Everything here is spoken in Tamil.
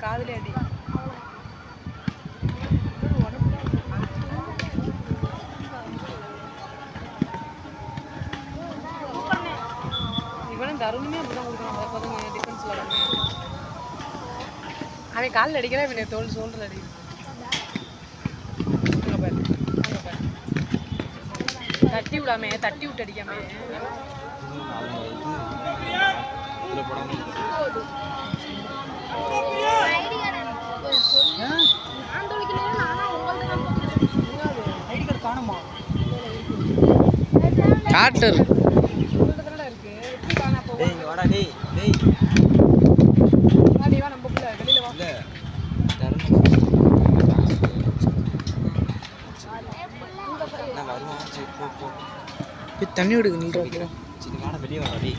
காதுல அடி. இவனும் தருணுமே அப்படிதான் கொடுக்குறான். அப்போதான் டிஃபென்ஸ் வராங்க. அவன் காலில் அடிக்கிறேன், இவன் தோல் சோல்டர் அடி. தட்டி விடாம தட்டி விட்டு அடிக்காம காட்டர் தண்ணி விடுது நில்ற வெளியே வர நீ